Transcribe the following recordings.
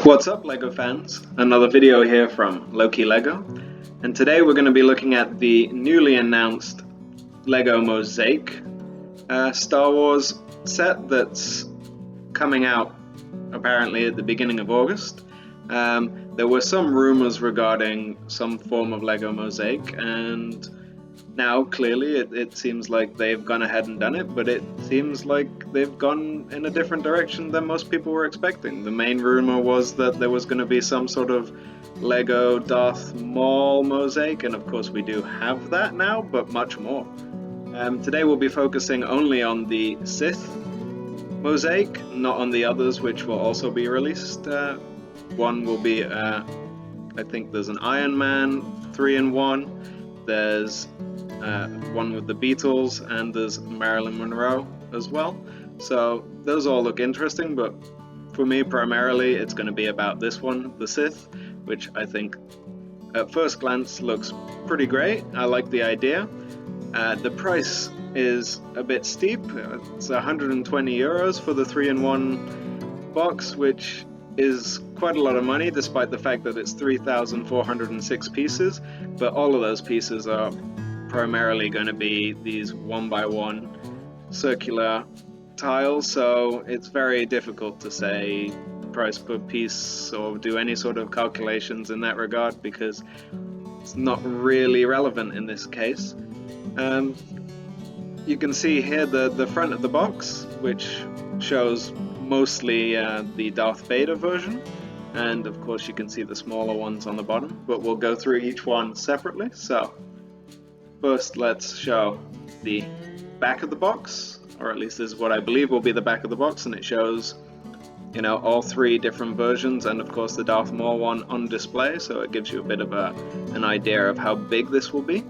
What's up, LEGO fans? Another video here from Loki LEGO, and today we're going to be looking at the newly announced LEGO Mosaic Star Wars set that's coming out apparently at the beginning of August. There were some rumors regarding some form of LEGO Mosaic, and now clearly it seems like they've gone ahead and done it, but it seems like they've gone in a different direction than most people were expecting. The main rumor was that there was going to be some sort of LEGO Darth Maul mosaic, and of course we do have that now, but much more. Today we'll be focusing only on the Sith mosaic, not on the others which will also be released. One will be, I think there's an Iron Man 3-in-1, there's one with the Beatles, and there's Marilyn Monroe as well. So those all look interesting, but for me primarily it's going to be about this one, the Sith, which I think at first glance looks pretty great. I like the idea. The price is a bit steep. It's 120 euros for the 3-in-1 box, which is quite a lot of money despite the fact that it's 3,406 pieces, but all of those pieces are primarily going to be these 1x1 circular tiles, so it's very difficult to say price per piece or do any sort of calculations in that regard because it's not really relevant in this case. You can see here the front of the box, which shows mostly the Darth Vader version, and of course you can see the smaller ones on the bottom, but we'll go through each one separately. So first let's show the back of the box, or at least this is what I believe will be the back of the box, and it shows, you know, all three different versions and of course the Darth Maul one on display, so it gives you a bit of an idea of how big this will be.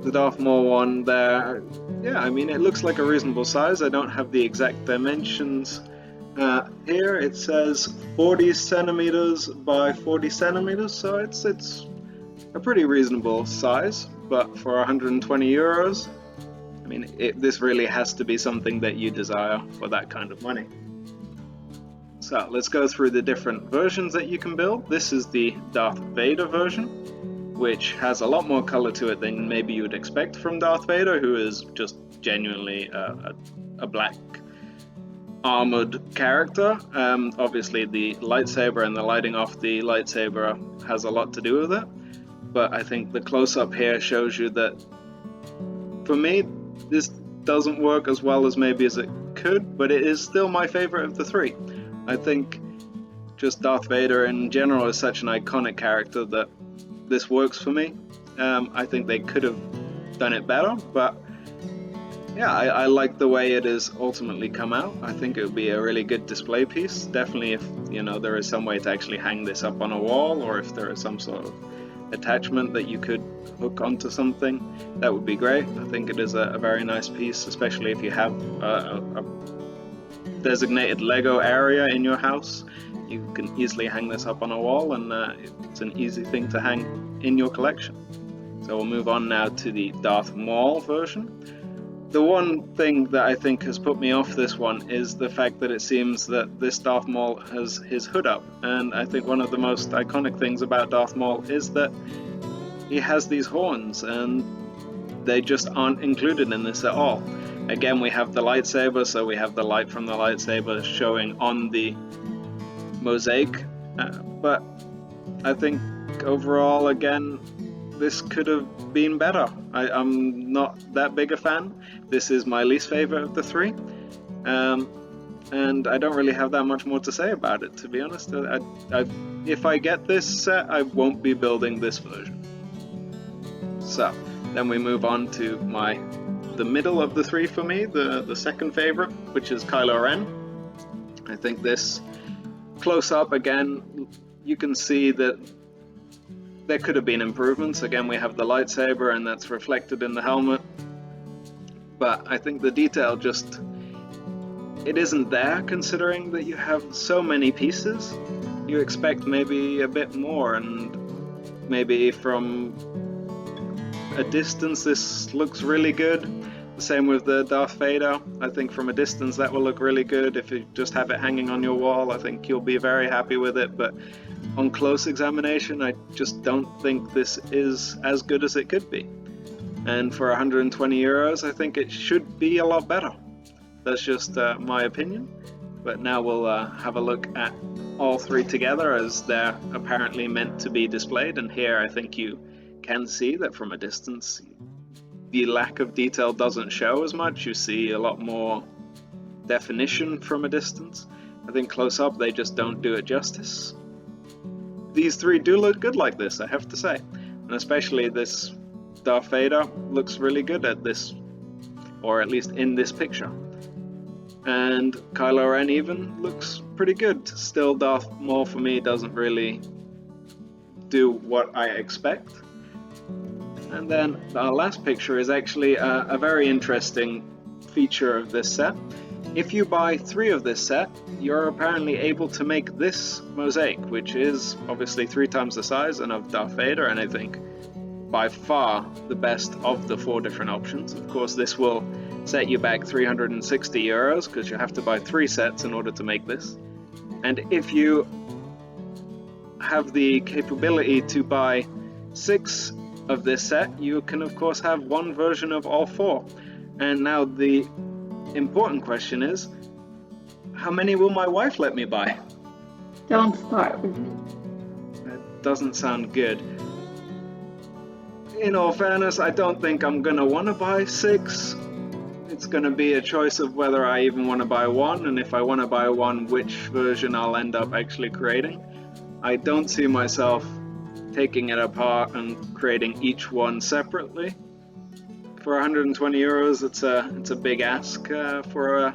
The Darth Maul one there, yeah, I mean it looks like a reasonable size. I don't have the exact dimensions here. It says 40 centimeters by 40 centimeters, so it's a pretty reasonable size, but for 120 euros, I mean, this really has to be something that you desire for that kind of money. So let's go through the different versions that you can build. This is the Darth Vader version, which has a lot more color to it than maybe you would expect from Darth Vader, who is just genuinely a black armored character. Obviously the lightsaber and the lighting off the lightsaber has a lot to do with it, but I think the close-up here shows you that, for me, this doesn't work as well as maybe as it could, but it is still my favorite of the three. I think just Darth Vader in general is such an iconic character that this works for me. I think they could have done it better, but yeah, I like the way it has ultimately come out. I think it would be a really good display piece. Definitely if, you know, there is some way to actually hang this up on a wall, or if there is some sort of attachment that you could hook onto something, that would be great. I think it is a very nice piece, especially if you have a designated LEGO area in your house. You can easily hang this up on a wall, and it's an easy thing to hang in your collection. So we'll move on now to the Darth Maul version. The one thing that I think has put me off this one is the fact that it seems that this Darth Maul has his hood up, and I think one of the most iconic things about Darth Maul is that he has these horns, and they just aren't included in this at all. Again, we have the lightsaber, so we have the light from the lightsaber showing on the mosaic, but I think overall, again, this could have been better. I'm not that big a fan. This is my least favorite of the three, and I don't really have that much more to say about it, to be honest. If I get this set, I won't be building this version. So then we move on to the middle of the three for me, the second favorite, which is Kylo Ren. I think this close up, again, you can see that there could have been improvements. Again, we have the lightsaber, and that's reflected in the helmet, but I think the detail just, it isn't there, considering that you have so many pieces. You expect maybe a bit more, and maybe from a distance this looks really good. The Same with the Darth Vader. I think from a distance that will look really good. If you just have it hanging on your wall, I think you'll be very happy with it. But on close examination, I just don't think this is as good as it could be. And for 120 euros, I think it should be a lot better. That's just my opinion. But now we'll have a look at all three together, as they're apparently meant to be displayed. And here I think you can see that from a distance the lack of detail doesn't show as much. You see a lot more definition from a distance. I think close up they just don't do it justice. These three do look good like this, I have to say. And especially this Darth Vader looks really good at this, or at least in this picture. And Kylo Ren even looks pretty good. Still, Darth Maul for me doesn't really do what I expect. And then our last picture is actually a very interesting feature of this set. If you buy 3 of this set, you're apparently able to make this mosaic, which is obviously 3 times the size and of Darth Vader, and I think by far the best of the 4 different options. Of course, this will set you back 360 euros because you have to buy 3 sets in order to make this. And if you have the capability to buy 6 of this set, you can of course have 1 version of all 4. And now the important question is, how many will my wife let me buy? Don't start with me. That doesn't sound good. In all fairness, I don't think I'm gonna want to buy 6. It's gonna be a choice of whether I even want to buy 1, and if I want to buy 1, which version I'll end up actually creating. I don't see myself taking it apart and creating each one separately. For 120 euros, it's a big ask for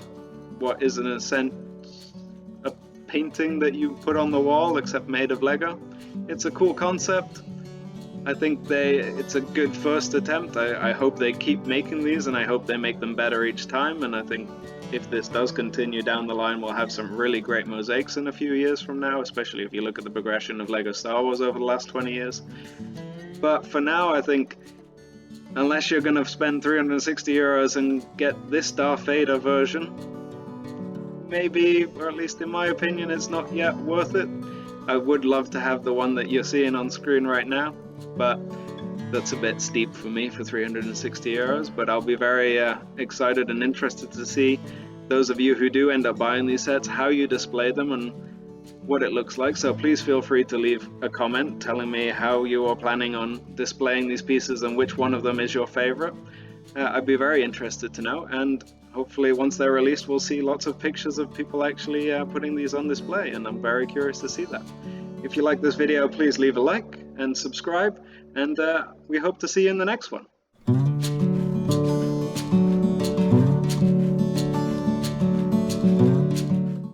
what is in a sense a painting that you put on the wall, except made of Lego. It's a cool concept. I think it's a good first attempt. I hope they keep making these, and I hope they make them better each time. And I think if this does continue down the line, we'll have some really great mosaics in a few years from now, especially if you look at the progression of Lego Star Wars over the last 20 years. But for now, I think unless you're going to spend 360 euros and get this Darth Vader version, maybe, or at least in my opinion, it's not yet worth it. I would love to have the one that you're seeing on screen right now, but that's a bit steep for me for 360 euros. But I'll be very excited and interested to see those of you who do end up buying these sets, how you display them and what it looks like. So please feel free to leave a comment telling me how you are planning on displaying these pieces and which one of them is your favorite. I'd be very interested to know, and hopefully once they're released we'll see lots of pictures of people actually putting these on display, and I'm very curious to see that. If you like this video, please leave a like and subscribe, and we hope to see you in the next one.